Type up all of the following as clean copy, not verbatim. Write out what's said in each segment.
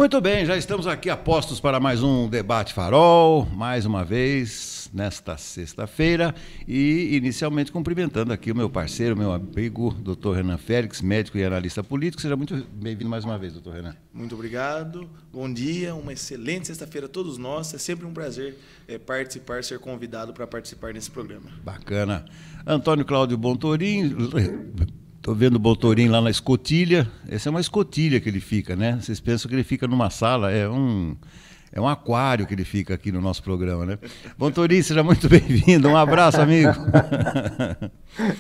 Muito bem, já estamos aqui a postos para mais um Debate Farol, mais uma vez, nesta sexta-feira, e inicialmente cumprimentando aqui o meu parceiro, meu amigo, Dr. Renan Félix, médico e analista político. Seja muito bem-vindo mais uma vez, Dr. Renan. Muito obrigado, bom dia, uma excelente sexta-feira a todos nós. É sempre um prazer participar, ser convidado para participar desse programa. Bacana. Antônio Cláudio Bontorin. Estou vendo o Bontorin lá na escotilha. Essa é uma escotilha que ele fica, né? Vocês pensam que ele fica numa sala, é um aquário que ele fica aqui no nosso programa, né? Bontorin, seja muito bem-vindo. Um abraço, amigo.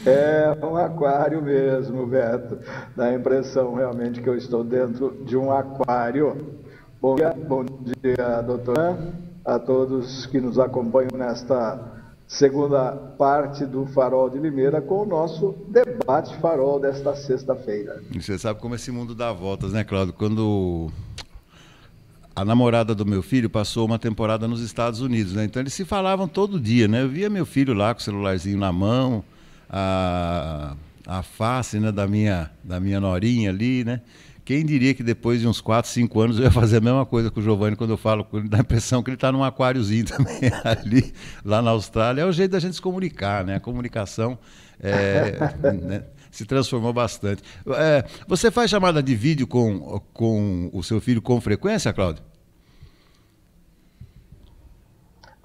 É um aquário mesmo, Beto. Dá a impressão realmente que eu estou dentro de um aquário. Bom dia, doutor, a todos que nos acompanham nesta segunda parte do Farol de Limeira com o nosso Debate Farol desta sexta-feira. Você sabe como esse mundo dá voltas, né, Cláudio? Quando a namorada do meu filho passou uma temporada nos Estados Unidos, né? Então eles se falavam todo dia, né? Eu via meu filho lá com o celularzinho na mão, a face, né, da minha norinha ali, né? Quem diria que depois de uns 4, 5 anos eu ia fazer a mesma coisa com o Giovanni quando eu falo com ele, dá a impressão que ele está num aquáriozinho também ali, lá na Austrália. É o jeito da gente se comunicar, né? A comunicação né, se transformou bastante. Você faz chamada de vídeo com o seu filho com frequência, Cláudio?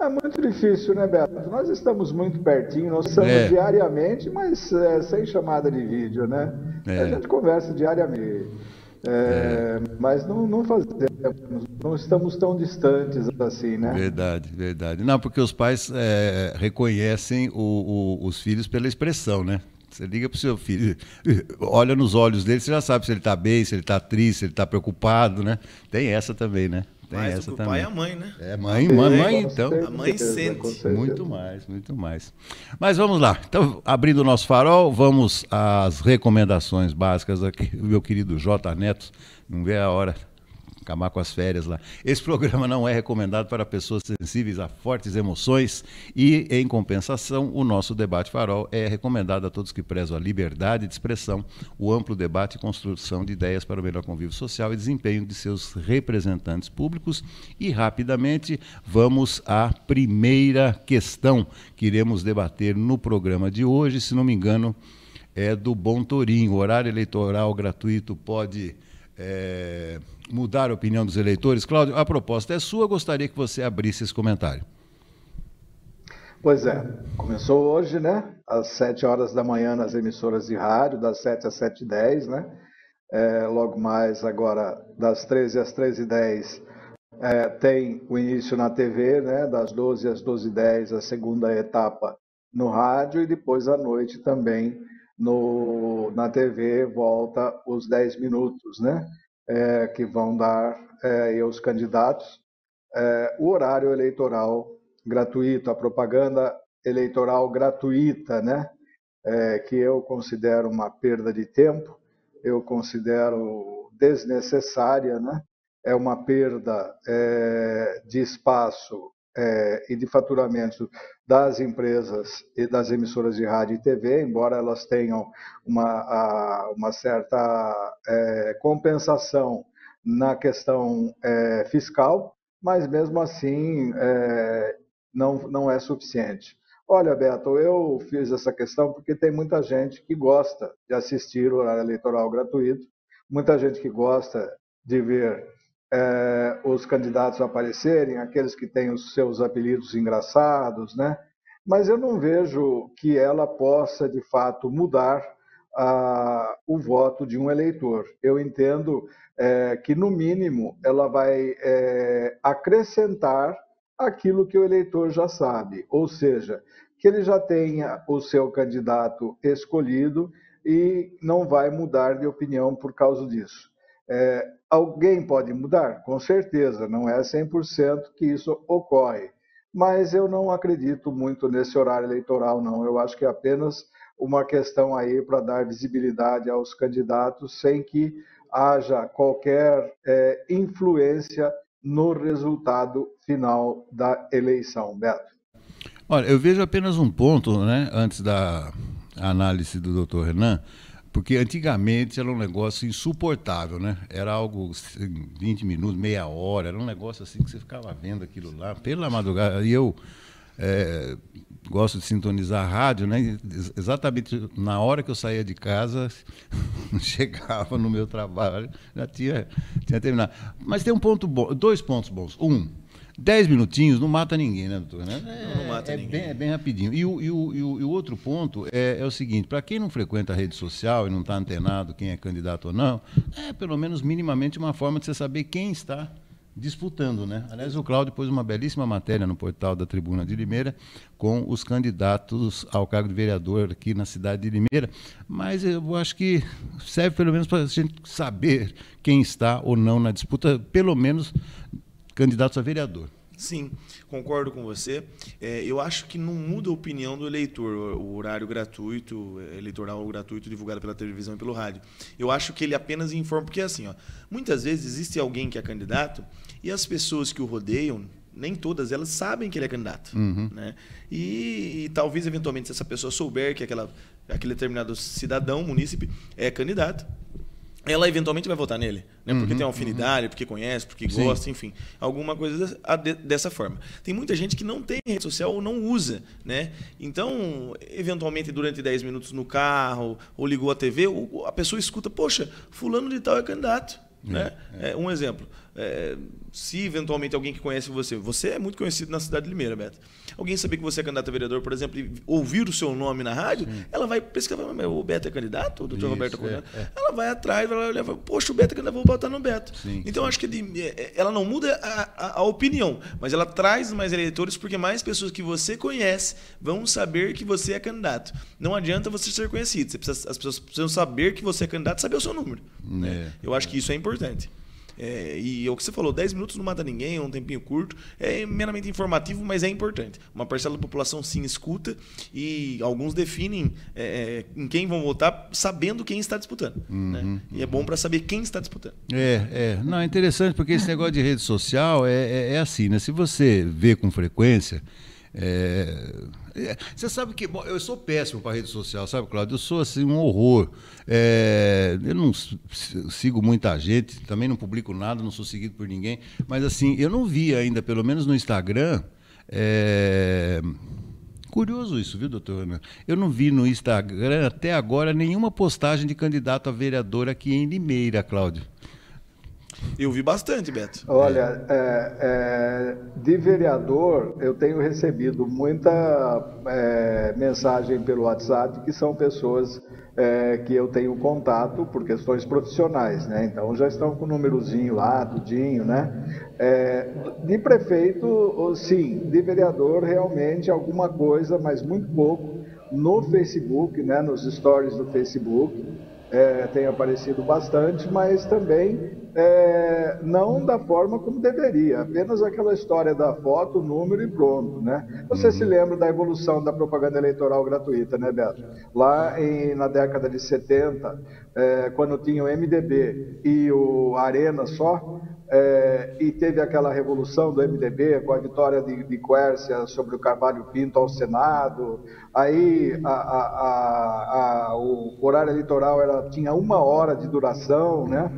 É muito difícil, né, Beto? Nós estamos muito pertinho, nós estamos diariamente, mas sem chamada de vídeo, né? A gente conversa diariamente. Mas não fazemos, não estamos tão distantes assim, né? Verdade, verdade. Não, porque os pais reconhecem os filhos pela expressão, né? Você liga para o seu filho, olha nos olhos dele, você já sabe se ele está bem, se ele está triste, se ele está preocupado, né? Tem essa também, né? Tem mais essa do que também. O pai e a mãe, né? Mãe, então. A mãe sente. Muito mais, muito mais. Mas vamos lá. Então, abrindo o nosso farol, vamos às recomendações básicas aqui. O meu querido J. Neto, não vê a hora acabar com as férias lá. Esse programa não é recomendado para pessoas sensíveis a fortes emoções e, em compensação, o nosso Debate Farol é recomendado a todos que prezam a liberdade de expressão, o amplo debate e construção de ideias para o melhor convívio social e desempenho de seus representantes públicos. E, rapidamente, vamos à primeira questão que iremos debater no programa de hoje. Se não me engano, é do Bontorin. O horário eleitoral gratuito pode mudar a opinião dos eleitores? Cláudio, a proposta é sua, gostaria que você abrisse esse comentário. Pois é, começou hoje, né, às 7 horas da manhã nas emissoras de rádio, das 7 às 7h10, né, logo mais agora das 13 às 13h10 tem o início na TV, né, das 12 às 12h10 a segunda etapa no rádio e depois à noite também na TV volta os 10 minutos, né? Que vão dar os candidatos. O horário eleitoral gratuito, a propaganda eleitoral gratuita, né? Que eu considero uma perda de tempo, eu considero desnecessária, né? É uma perda de espaço e de faturamento das empresas e das emissoras de rádio e TV, embora elas tenham uma certa compensação na questão fiscal, mas mesmo assim não é suficiente. Olha, Beto, eu fiz essa questão porque tem muita gente que gosta de assistir o horário eleitoral gratuito, muita gente que gosta de ver os candidatos aparecerem, aqueles que têm os seus apelidos engraçados, né? Mas eu não vejo que ela possa, de fato, mudar o voto de um eleitor. Eu entendo que, no mínimo, ela vai acrescentar aquilo que o eleitor já sabe, ou seja, que ele já tenha o seu candidato escolhido e não vai mudar de opinião por causa disso. Alguém pode mudar? Com certeza, não é 100% que isso ocorre. Mas eu não acredito muito nesse horário eleitoral, não. Eu acho que é apenas uma questão aí para dar visibilidade aos candidatos sem que haja qualquer influência no resultado final da eleição. Beto. Olha, eu vejo apenas um ponto, né, antes da análise do Dr. Renan. Porque antigamente era um negócio insuportável, né? Era algo assim, 20 minutos, meia hora, era um negócio assim que você ficava vendo aquilo lá pela madrugada. E eu gosto de sintonizar a rádio, né? Exatamente na hora que eu saía de casa, chegava no meu trabalho, já tinha terminado. Mas tem um ponto bom, 2 pontos bons. 10 minutinhos não mata ninguém, né, doutor? Não mata ninguém. É bem rapidinho. E o outro ponto é o seguinte, para quem não frequenta a rede social e não está antenado quem é candidato ou não, é pelo menos minimamente uma forma de você saber quem está disputando, né? Aliás, o Cláudio pôs uma belíssima matéria no portal da Tribuna de Limeira com os candidatos ao cargo de vereador aqui na cidade de Limeira, mas eu acho que serve pelo menos para a gente saber quem está ou não na disputa, pelo menos candidatos a vereador. Sim, concordo com você. Eu acho que não muda a opinião do eleitor, o horário gratuito, eleitoral gratuito divulgado pela televisão e pelo rádio. Eu acho que ele apenas informa, porque assim, muitas vezes existe alguém que é candidato e as pessoas que o rodeiam, nem todas elas sabem que ele é candidato. Né? E talvez, eventualmente, se essa pessoa souber que aquele determinado cidadão, munícipe, é candidato, ela eventualmente vai votar nele, né? Porque tem uma afinidade, porque conhece, porque gosta, enfim, alguma coisa dessa forma. Tem muita gente que não tem rede social ou não usa, né? Então, eventualmente, durante 10 minutos no carro, ou ligou a TV, a pessoa escuta, poxa, fulano de tal é candidato. Né? Um exemplo, se eventualmente alguém que conhece você é muito conhecido na cidade de Limeira, Beto. Alguém saber que você é candidato a vereador, por exemplo, e ouvir o seu nome na rádio, ela vai pesquisar, o Beto é candidato, o doutor Roberto é candidato. Ela vai atrás, vai olhar, poxa, o Beto é candidato, vou botar no Beto. Então, acho que ela não muda a opinião, mas ela traz mais eleitores, porque mais pessoas que você conhece vão saber que você é candidato. Não adianta você ser conhecido, as pessoas precisam saber que você é candidato, saber o seu número. Né? Eu acho que isso é importante. E é o que você falou, 10 minutos não mata ninguém, é um tempinho curto, é meramente informativo, mas é importante. Uma parcela da população sim escuta e alguns definem em quem vão votar sabendo quem está disputando. Né? E é bom para saber quem está disputando. Não, é interessante porque esse negócio de rede social é assim, né? Se você vê com frequência... Você sabe que eu sou péssimo para rede social, sabe, Cláudio? Eu sou assim um horror. Eu não sigo muita gente, também não publico nada, não sou seguido por ninguém. Mas assim, eu não vi ainda, pelo menos no Instagram. Curioso isso, viu, doutor Ana? Eu não vi no Instagram até agora nenhuma postagem de candidato a vereador aqui em Limeira, Cláudio. Eu vi bastante, Beto. Olha, de vereador, eu tenho recebido muita mensagem pelo WhatsApp, que são pessoas que eu tenho contato por questões profissionais, né? Então já estão com o númerozinho lá, tudinho, né? De prefeito, sim. De vereador, realmente alguma coisa, mas muito pouco. No Facebook, né? Nos stories do Facebook, tem aparecido bastante, mas também não da forma como deveria, apenas aquela história da foto, número e pronto, né? Você se lembra da evolução da propaganda eleitoral gratuita, né, Beto? Lá na década de 70, quando tinha o MDB e o Arena só, e teve aquela revolução do MDB com a vitória de Quércia sobre o Carvalho Pinto ao Senado, aí o horário eleitoral tinha 1 hora de duração, né?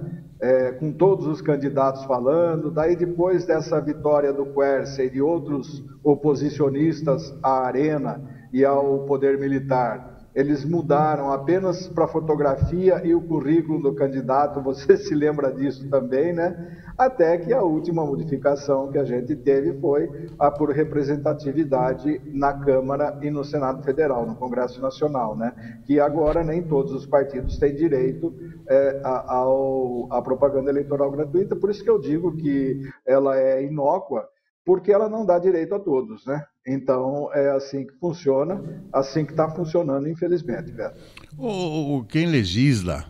Com todos os candidatos falando. Daí, depois dessa vitória do Quércia e de outros oposicionistas à Arena e ao poder militar, eles mudaram apenas para a fotografia e o currículo do candidato, você se lembra disso também, né? Até que a última modificação que a gente teve foi a por representatividade na Câmara e no Senado Federal, no Congresso Nacional, né? Que agora nem todos os partidos têm direito à propaganda eleitoral gratuita, por isso que eu digo que ela é inócua, porque ela não dá direito a todos, né? Então, é assim que funciona, assim que está funcionando, infelizmente, Beto. Quem legisla,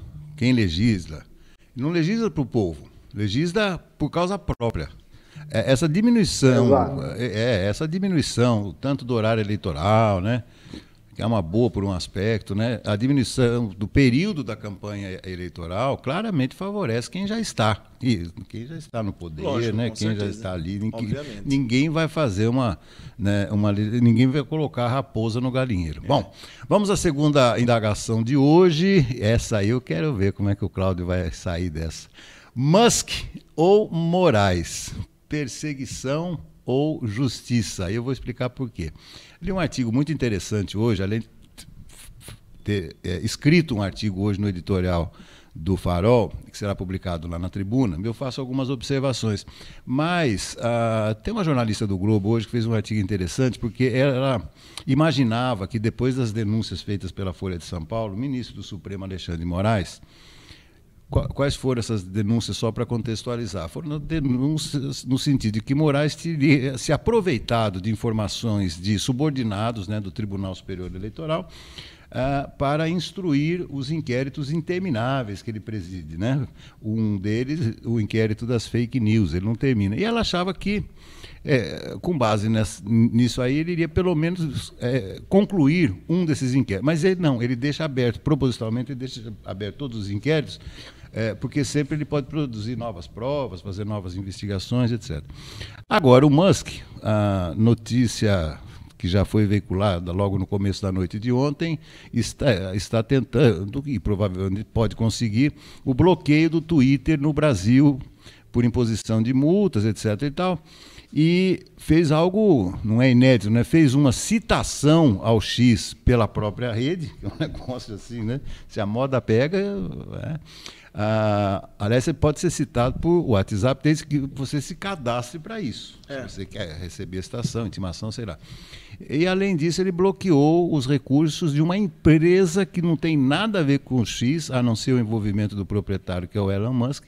não legisla para o povo, legisla por causa própria. Essa diminuição, tanto do horário eleitoral, né? que é uma boa por um aspecto, né? A diminuição do período da campanha eleitoral claramente favorece quem já está. E quem já está no poder, Lógico, né? com Quem certeza. já está ali. Obviamente. Ninguém vai fazer ninguém vai colocar a raposa no galinheiro. Bom, vamos à segunda indagação de hoje. Essa aí eu quero ver como é que o Cláudio vai sair dessa. Musk ou Moraes? Perseguição ou justiça? Aí eu vou explicar por quê. Li um artigo muito interessante hoje, além de ter escrito um artigo hoje no editorial do Farol, que será publicado lá na Tribuna, eu faço algumas observações. Mas tem uma jornalista do Globo hoje que fez um artigo interessante, porque ela imaginava que depois das denúncias feitas pela Folha de São Paulo, o ministro do Supremo, Alexandre de Moraes, quais foram essas denúncias, só para contextualizar? Foram denúncias no sentido de que Moraes teria se aproveitado de informações de subordinados, né, do Tribunal Superior Eleitoral para instruir os inquéritos intermináveis que ele preside, né? Um deles, o inquérito das fake news, ele não termina. E ela achava que, com base nisso aí, ele iria pelo menos concluir um desses inquéritos. Mas ele não, ele deixa aberto, propositalmente, ele deixa aberto todos os inquéritos, porque sempre ele pode produzir novas provas, fazer novas investigações, etc. Agora, o Musk, a notícia que já foi veiculada logo no começo da noite de ontem, está tentando, e provavelmente pode conseguir, o bloqueio do Twitter no Brasil por imposição de multas, etc. e tal. E fez algo, não é inédito, né? Fez uma citação ao X pela própria rede, que é um negócio assim, né? Se a moda pega, aliás, você pode ser citado por WhatsApp desde que você se cadastre para isso. Se você quer receber a citação, intimação, sei lá. E, além disso, ele bloqueou os recursos de uma empresa que não tem nada a ver com o X, a não ser o envolvimento do proprietário, que é o Elon Musk,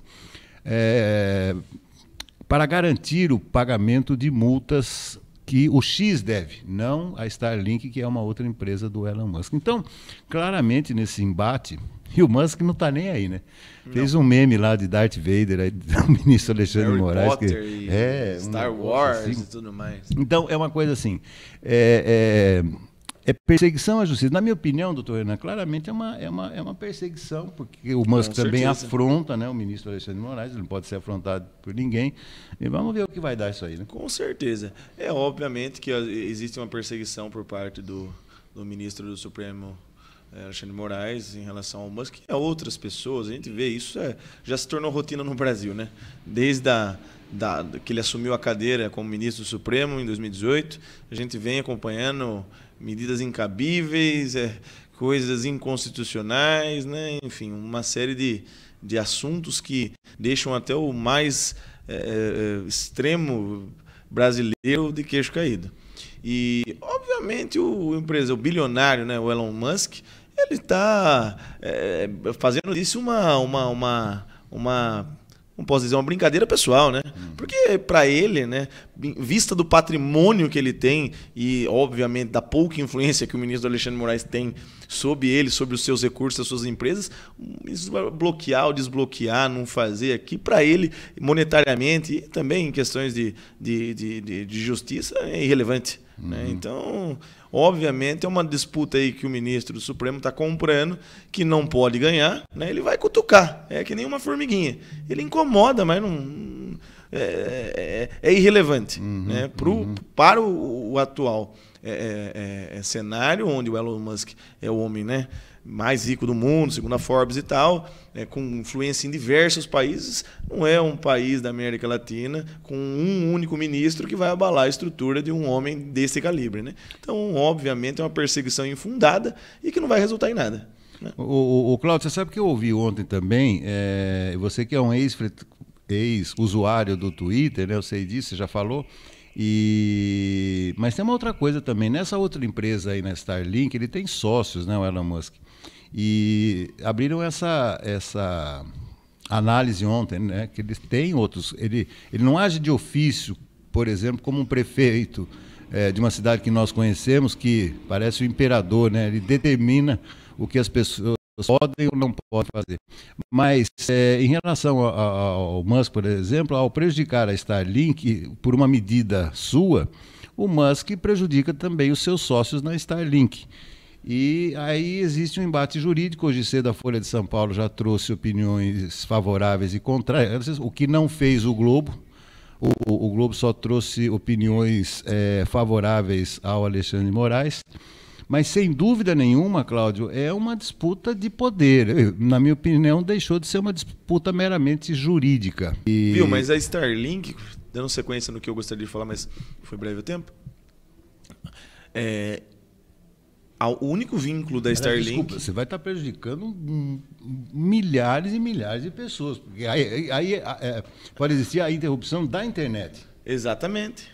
para garantir o pagamento de multas que o X deve, não a Starlink, que é uma outra empresa do Elon Musk. Então, claramente, nesse embate, e o Musk não está nem aí, né? Não. Fez um meme lá de Darth Vader, aí, do ministro Alexandre de Moraes. Potter e Star Wars assim, e tudo mais. Então, é uma coisa assim, perseguição à justiça. Na minha opinião, doutor Renan, claramente é uma perseguição, porque o Musk também afronta, né, o ministro Alexandre de Moraes, ele não pode ser afrontado por ninguém. E vamos ver o que vai dar isso aí, né? Com certeza. Obviamente que existe uma perseguição por parte do ministro do Supremo, Alexandre de Moraes, em relação ao Musk e a outras pessoas. A gente vê isso, já se tornou rotina no Brasil, né? Desde que ele assumiu a cadeira como ministro do Supremo em 2018, a gente vem acompanhando medidas incabíveis, coisas inconstitucionais, né? Enfim, uma série de assuntos que deixam até o mais extremo brasileiro de queixo caído. E, obviamente, o bilionário, né, o Elon Musk, ele está fazendo disso não posso dizer, uma brincadeira pessoal, né? Porque para ele, né, vista do patrimônio que ele tem e, obviamente, da pouca influência que o ministro Alexandre de Moraes tem sobre ele, sobre os seus recursos, as suas empresas, isso vai bloquear ou desbloquear, não fazer aqui, para ele, monetariamente e também em questões de justiça, é irrelevante. Né? Então, obviamente, é uma disputa aí que o ministro do Supremo está comprando, que não pode ganhar, né? Ele vai cutucar, é que nem uma formiguinha. Ele incomoda, mas não é irrelevante, né? Para o atual cenário, onde o Elon Musk é o homem, né, mais rico do mundo, segundo a Forbes e tal, com influência em diversos países, não é um país da América Latina com um único ministro que vai abalar a estrutura de um homem desse calibre, né? Então, obviamente, é uma perseguição infundada e que não vai resultar em nada, né? O Cláudio, você sabe que eu ouvi ontem também, você que é um ex-usuário do Twitter, né, eu sei disso, você já falou, mas tem uma outra coisa também, nessa outra empresa aí, na Starlink, ele tem sócios, né, o Elon Musk, e abriram essa análise ontem, né, que eles têm outros, ele não age de ofício, por exemplo, como um prefeito de uma cidade que nós conhecemos, que parece o imperador, né, ele determina o que as pessoas podem ou não podem fazer. Mas, em relação ao Musk, por exemplo, ao prejudicar a Starlink por uma medida sua, o Musk prejudica também os seus sócios na Starlink. E aí existe um embate jurídico. Hoje cedo a Folha de São Paulo já trouxe opiniões favoráveis e contrárias, o que não fez o Globo. O Globo só trouxe opiniões favoráveis ao Alexandre de Moraes. Mas, sem dúvida nenhuma, Cláudio, é uma disputa de poder. Na minha opinião, deixou de ser uma disputa meramente jurídica. Viu, mas a Starlink, dando sequência no que eu gostaria de falar, mas foi breve o tempo, o único vínculo da Starlink... Desculpa, você vai estar prejudicando milhares e milhares de pessoas. Porque aí pode existir a interrupção da internet. Exatamente.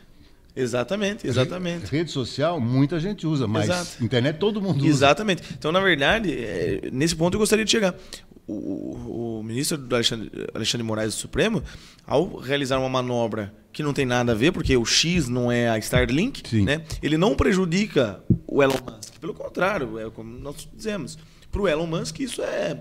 Rede social, muita gente usa, mas internet todo mundo usa. Exatamente. Então, na verdade, nesse ponto eu gostaria de chegar. O ministro do Alexandre de Moraes do Supremo, ao realizar uma manobra que não tem nada a ver, porque o X não é a Starlink, né? Ele não prejudica o Elon Musk. Pelo contrário, como nós dizemos, para o Elon Musk isso é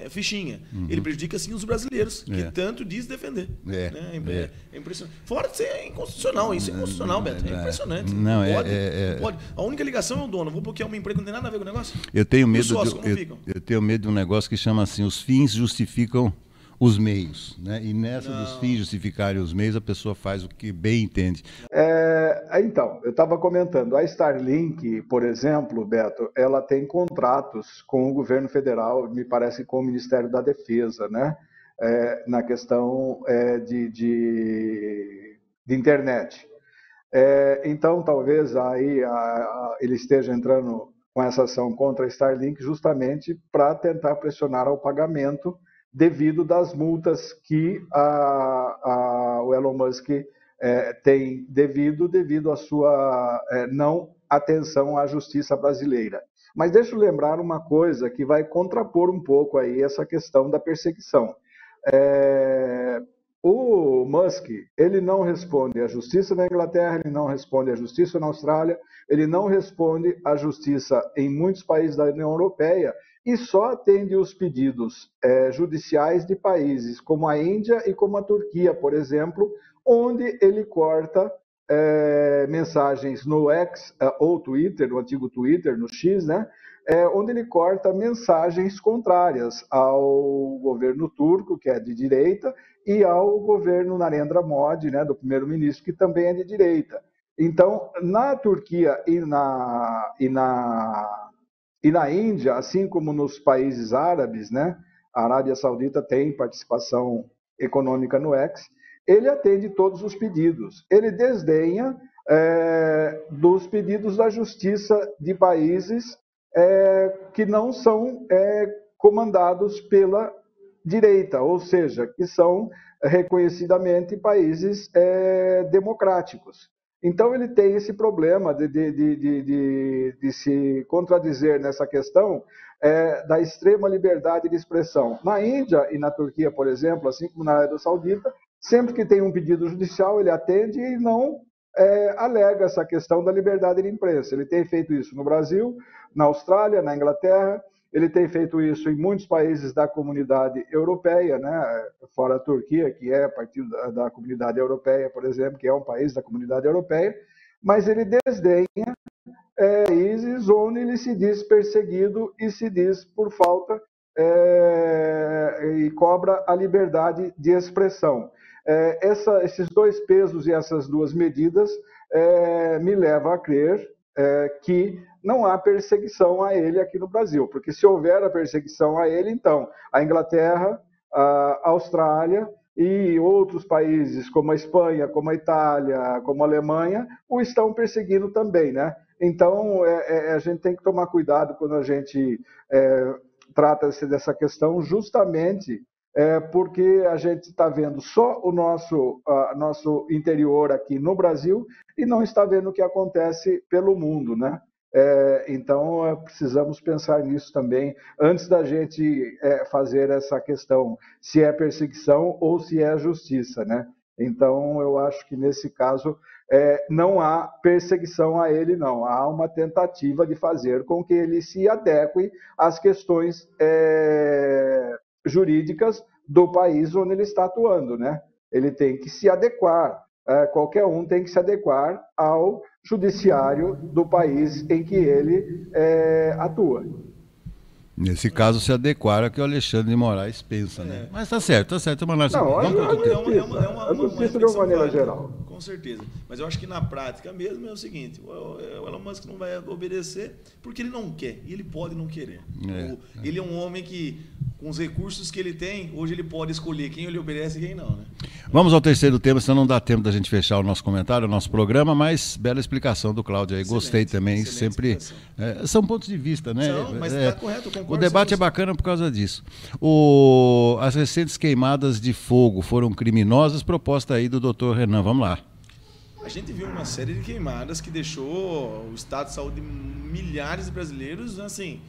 fichinha. Ele prejudica sim os brasileiros, que tanto diz defender. É impressionante. Fora de ser inconstitucional, isso é inconstitucional, Beto. É impressionante. Não pode. A única ligação é o dono. Vou bloquear uma empresa que não tem nada a ver com o negócio. Eu tenho medo eu tenho medo de um negócio que chama assim: os fins justificam os meios, né? E nessa dos fins justificarem os meios, a pessoa faz o que bem entende. Então, eu estava comentando, a Starlink, por exemplo, Beto, ela tem contratos com o governo federal, me parece com o Ministério da Defesa, né? Na questão de internet. Então, talvez aí ele esteja entrando com essa ação contra a Starlink justamente para tentar pressionar ao pagamento devido das multas que o Elon Musk tem devido à sua não atenção à justiça brasileira. Mas deixa eu lembrar uma coisa que vai contrapor um pouco aí essa questão da perseguição. O Musk, ele não responde à justiça na Inglaterra, ele não responde à justiça na Austrália, ele não responde à justiça em muitos países da União Europeia, e só atende os pedidos judiciais de países como a Índia e como a Turquia, por exemplo, onde ele corta mensagens no X ou Twitter, no antigo Twitter, no X, né? Onde ele corta mensagens contrárias ao governo turco, que é de direita, e ao governo Narendra Modi, né, do primeiro-ministro, que também é de direita. Então, na Turquia e na Índia, assim como nos países árabes, né, a Arábia Saudita tem participação econômica no X, ele atende todos os pedidos. Ele desdenha dos pedidos da justiça de países que não são comandados pela direita, ou seja, que são reconhecidamente países democráticos. Então, ele tem esse problema de se contradizer nessa questão da extrema liberdade de expressão. Na Índia e na Turquia, por exemplo, assim como na Arábia Saudita, sempre que tem um pedido judicial, ele atende e não alega essa questão da liberdade de imprensa. Ele tem feito isso no Brasil, na Austrália, na Inglaterra, ele tem feito isso em muitos países da comunidade europeia, né? Fora a Turquia, que é a partir da comunidade europeia, por exemplo, que é um país da comunidade europeia, mas ele desdenha países onde ele se diz perseguido e se diz por falta e cobra a liberdade de expressão. Esses dois pesos e essas duas medidas me levam a crer que não há perseguição a ele aqui no Brasil, porque se houver a perseguição a ele, então a Inglaterra, a Austrália e outros países como a Espanha, como a Itália, como a Alemanha, o estão perseguindo também, né? Então a gente tem que tomar cuidado quando a gente trata-se dessa questão, justamente porque a gente está vendo só o nosso interior aqui no Brasil e não está vendo o que acontece pelo mundo, né? Então, precisamos pensar nisso também, antes da gente fazer essa questão, se é perseguição ou se é justiça, né? Então, eu acho que nesse caso não há perseguição a ele, não. Há uma tentativa de fazer com que ele se adeque às questões jurídicas do país onde ele está atuando, né? Ele tem que se adequar, qualquer um tem que se adequar ao judiciário do país em que ele atua. Nesse caso, se adequar ao que o Alexandre de Moraes pensa, né? Mas tá certo, é uma análise. Não, Vamos para outro tema. a justiça de uma maneira geral. Com certeza. Mas eu acho que na prática mesmo é o seguinte, o Elon Musk não vai obedecer porque ele não quer, e ele pode não querer. Ele é um homem que, com os recursos que ele tem, hoje ele pode escolher quem ele obedece e quem não, né? Vamos ao terceiro tema, senão não dá tempo da gente fechar o nosso comentário, o nosso programa, mas bela explicação do Cláudio aí. Gostei também, sempre. São pontos de vista, né? Mas está correto, eu concordo. O debate é bacana por causa disso. As recentes queimadas de fogo foram criminosas, proposta aí do Dr. Renan. Vamos lá. A gente viu uma série de queimadas que deixou o estado de saúde de milhares de brasileiros, assim,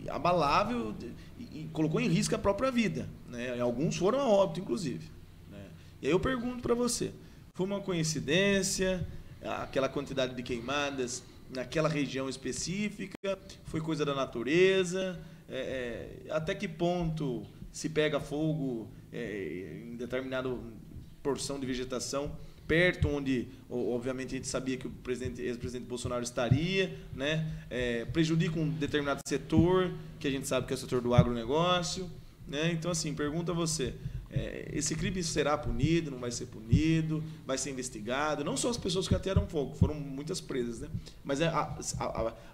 abalável e colocou em risco a própria vida, né? E alguns foram a óbito, inclusive, né? E aí eu pergunto para você, foi uma coincidência aquela quantidade de queimadas naquela região específica? Foi coisa da natureza? Até que ponto se pega fogo em determinada porção de vegetação perto onde, obviamente, a gente sabia que o ex-presidente Bolsonaro estaria, né? Prejudica um determinado setor, que a gente sabe que é o setor do agronegócio, né? Então, assim, pergunta a você, esse crime será punido, não vai ser punido, vai ser investigado? Não só as pessoas que atearam fogo, foram muitas presas, né? Mas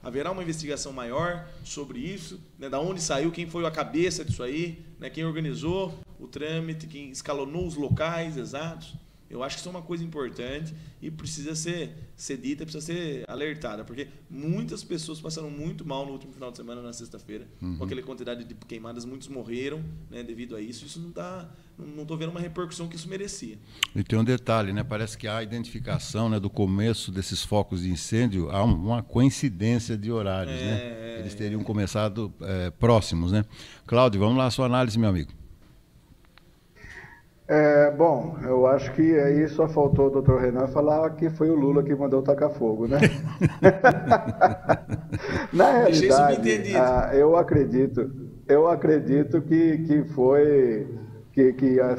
haverá uma investigação maior sobre isso, né? Da onde saiu, quem foi a cabeça disso aí, né? Quem organizou o trâmite, quem escalonou os locais exatos. Eu acho que isso é uma coisa importante e precisa ser dita, precisa ser alertada, porque muitas pessoas passaram muito mal no último final de semana, na sexta-feira, com aquela quantidade de queimadas, muitos morreram, né, devido a isso. Isso não estou vendo uma repercussão que isso merecia. E tem um detalhe, né? Parece que há a identificação, né, do começo desses focos de incêndio, há uma coincidência de horários, né? Eles teriam começado próximos, né? Cláudio, vamos lá a sua análise, meu amigo. Bom, eu acho que aí só faltou o Dr. Renan falar que foi o Lula que mandou tacar fogo, né? Na realidade, eu acredito que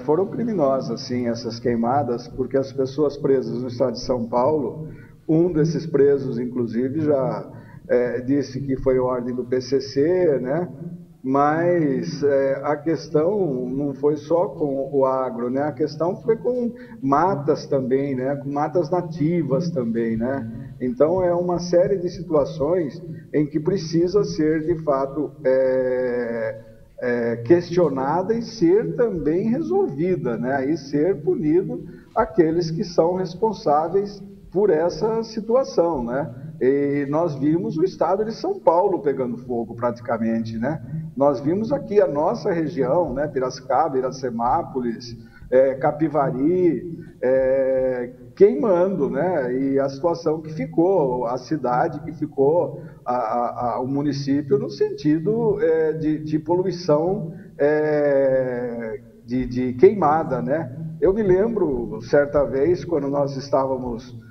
foram criminosas, sim, essas queimadas, porque as pessoas presas no estado de São Paulo, um desses presos, inclusive, já disse que foi ordem do PCC, né? Mas a questão não foi só com o agro, né? A questão foi com matas também, né? Com matas nativas também, né? Então é uma série de situações em que precisa ser de fato questionada e ser também resolvida, né? E ser punido aqueles que são responsáveis por essa situação, né? E nós vimos o estado de São Paulo pegando fogo praticamente, né? Nós vimos aqui a nossa região, né? Piracicaba, Iracemápolis, Capivari, queimando, né? E a situação que ficou, a cidade que ficou, o município no sentido de poluição, de queimada, né? Eu me lembro, certa vez, quando nós estávamos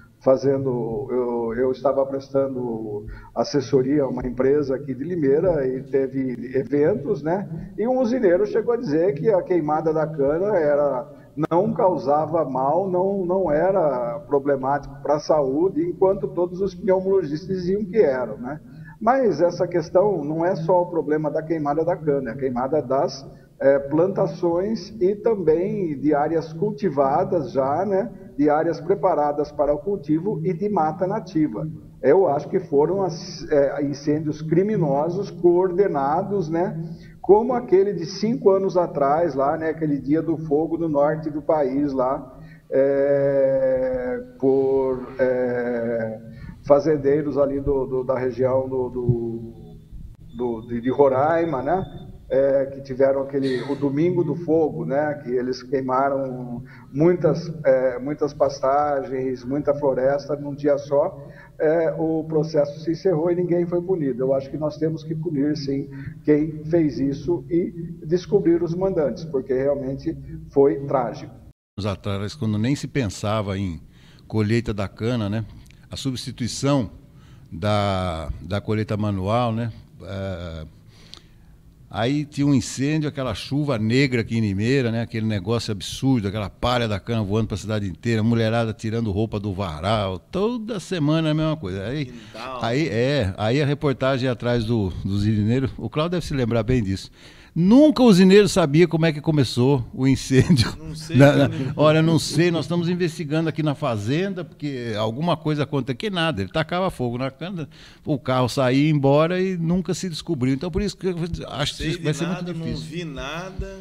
eu estava prestando assessoria a uma empresa aqui de Limeira e teve eventos, né? E um usineiro chegou a dizer que a queimada da cana não causava mal, não era problemático para a saúde, enquanto todos os pneumologistas diziam que eram, né? Mas essa questão não é só o problema da queimada da cana, é a queimada das plantações e também de áreas cultivadas já, né? De áreas preparadas para o cultivo e de mata nativa. Eu acho que foram incêndios criminosos coordenados, né? Como aquele de 5 anos atrás, lá, né? Aquele dia do fogo no norte do país, lá, por fazendeiros ali da região de Roraima, né? Que tiveram o Domingo do Fogo, né? Que eles queimaram muitas pastagens, muita floresta num dia só. O processo se encerrou e ninguém foi punido. Eu acho que nós temos que punir, sim, quem fez isso e descobrir os mandantes, porque realmente foi trágico. Anos atrás, quando nem se pensava em colheita da cana, né? A substituição da colheita manual, né? Aí tinha um incêndio, aquela chuva negra aqui em Limeira, né? Aquele negócio absurdo, aquela palha da cana voando para a cidade inteira, mulherada tirando roupa do varal, toda semana a mesma coisa. Aí a reportagem atrás dos usineiros, o Cláudio deve se lembrar bem disso. Nunca o usineiro sabia como é que começou o incêndio. Não sei. Olha, não sei, nós estamos investigando aqui na fazenda, porque alguma coisa aconteceu, que nada, ele tacava fogo na cana, o carro saía e ia embora e nunca se descobriu. Então, por isso que eu acho que vai ser muito difícil. Não vi nada.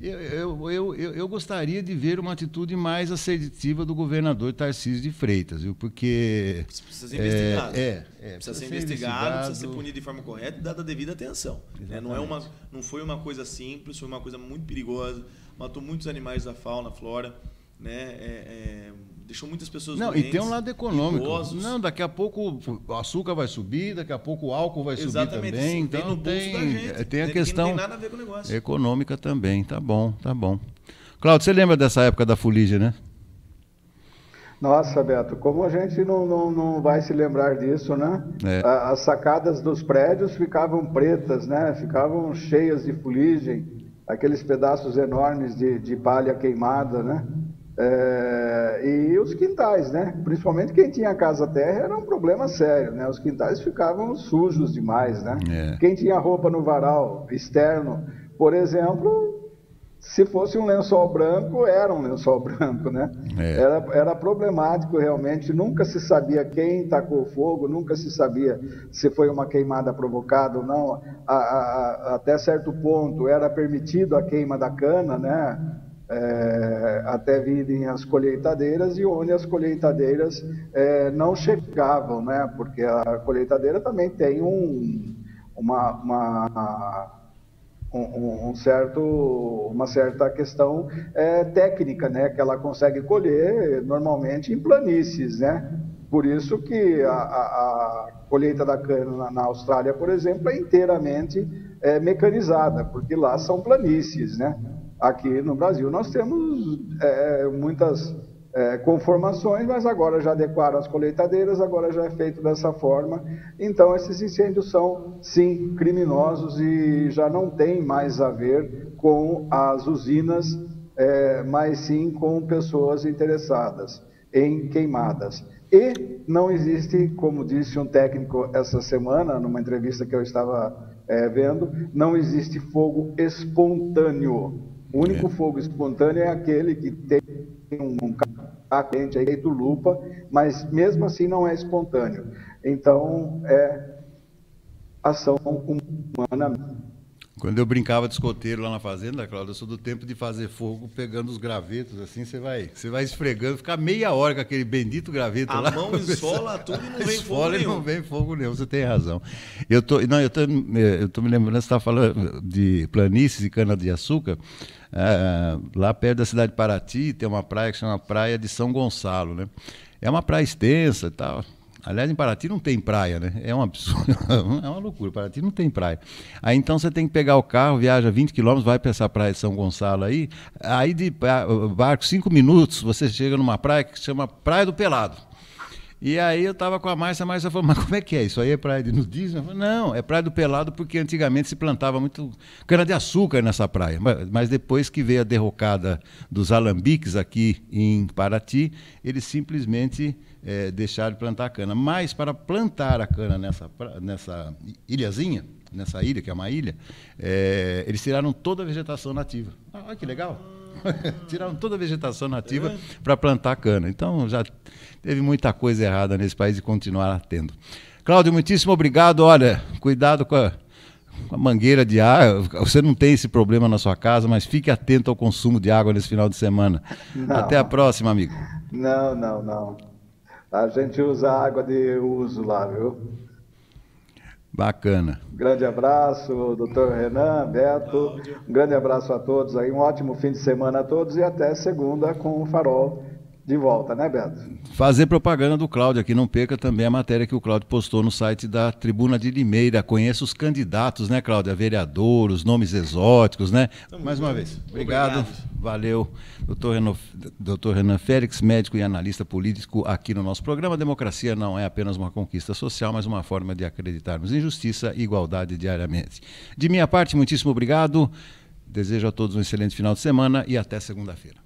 Eu gostaria de ver uma atitude mais assertiva do governador Tarcísio de Freitas, viu? Porque... Precisa ser investigado. Precisa ser investigado, precisa ser punido de forma correta e dada a devida atenção. Não foi uma coisa simples, foi uma coisa muito perigosa, matou muitos animais da fauna, flora, né? Deixou muitas pessoas doentes. E tem um lado econômico. Idosos. Não, daqui a pouco o açúcar vai subir, daqui a pouco o álcool vai subir também. Sim, então no bolso da gente. Tem a questão não tem nada a ver com o negócio. Econômica também. Tá bom. Cláudio, você lembra dessa época da fuligem, né? Nossa, Beto, como a gente não vai se lembrar disso, né? As sacadas dos prédios ficavam pretas, né? Ficavam cheias de fuligem, aqueles pedaços enormes de palha queimada, né? E os quintais, né? Principalmente quem tinha casa-terra era um problema sério, né? Os quintais ficavam sujos demais, né? Quem tinha roupa no varal externo, por exemplo, se fosse um lençol branco, era um lençol branco, né? Era problemático realmente, nunca se sabia quem tacou fogo, nunca se sabia se foi uma queimada provocada ou não. Até certo ponto era permitido a queima da cana, né? Até virem as colheitadeiras, e onde as colheitadeiras não chegavam, né? Porque a colheitadeira também tem uma certa questão técnica, né? Que ela consegue colher normalmente em planícies, né? Por isso que a colheita da cana na Austrália, por exemplo, é inteiramente mecanizada, porque lá são planícies, né? Aqui no Brasil nós temos muitas conformações, mas agora já adequaram as colheitadeiras, agora já é feito dessa forma. Então esses incêndios são, sim, criminosos e já não tem mais a ver com as usinas, mas sim com pessoas interessadas em queimadas. E não existe, como disse um técnico essa semana, numa entrevista que eu estava vendo, não existe fogo espontâneo. O único fogo espontâneo é aquele que tem um carro quente aí do lupa, mas mesmo assim não é espontâneo. Então é ação humana. Quando eu brincava de escoteiro lá na fazenda, Cláudio, eu sou do tempo de fazer fogo pegando os gravetos, assim, você vai esfregando, ficar meia hora com aquele bendito graveto lá. A mão esfola tudo e não vem fogo nenhum. Não vem fogo nenhum, você tem razão. Eu tô me lembrando, você estava falando de planícies e cana-de-açúcar. Lá perto da cidade de Paraty tem uma praia que chama Praia de São Gonçalo, né? É uma praia extensa e tal. Aliás, em Paraty não tem praia, né? É um absurdo, é uma loucura. Paraty não tem praia. Aí então você tem que pegar o carro, viaja 20 quilômetros, vai para essa praia de São Gonçalo aí de barco 5 minutos, você chega numa praia que se chama Praia do Pelado. E aí eu estava com a Márcia falou, mas como é que é? Isso aí é praia de nudismo? Eu falei, não, é Praia do Pelado porque antigamente se plantava muito cana-de-açúcar nessa praia. Mas depois que veio a derrocada dos alambiques aqui em Paraty, eles simplesmente deixaram de plantar cana. Mas para plantar a cana nessa ilhazinha, nessa ilha, que é uma ilha, eles tiraram toda a vegetação nativa. Olha que legal! Tiraram toda a vegetação nativa para plantar cana. Então já teve muita coisa errada nesse país e continuará tendo. Cláudio, muitíssimo obrigado. Olha, cuidado com a mangueira de ar. Você não tem esse problema na sua casa, mas fique atento ao consumo de água nesse final de semana. Não. Até a próxima, amigo. Não. A gente usa água de uso lá, viu? Bacana. Grande abraço, doutor Renan, Beto. Um grande abraço a todos aí. Um ótimo fim de semana a todos e até segunda com o Farol de volta, né, Beto? Fazer propaganda do Cláudio aqui, não perca também a matéria que o Cláudio postou no site da Tribuna de Limeira. Conheça os candidatos, né, Cláudio? A vereador, os exóticos, né? Mais uma vez, obrigado. Valeu, doutor Renan Félix, médico e analista político aqui no nosso programa. A democracia não é apenas uma conquista social, mas uma forma de acreditarmos em justiça e igualdade diariamente. De minha parte, muitíssimo obrigado. Desejo a todos um excelente final de semana e até segunda-feira.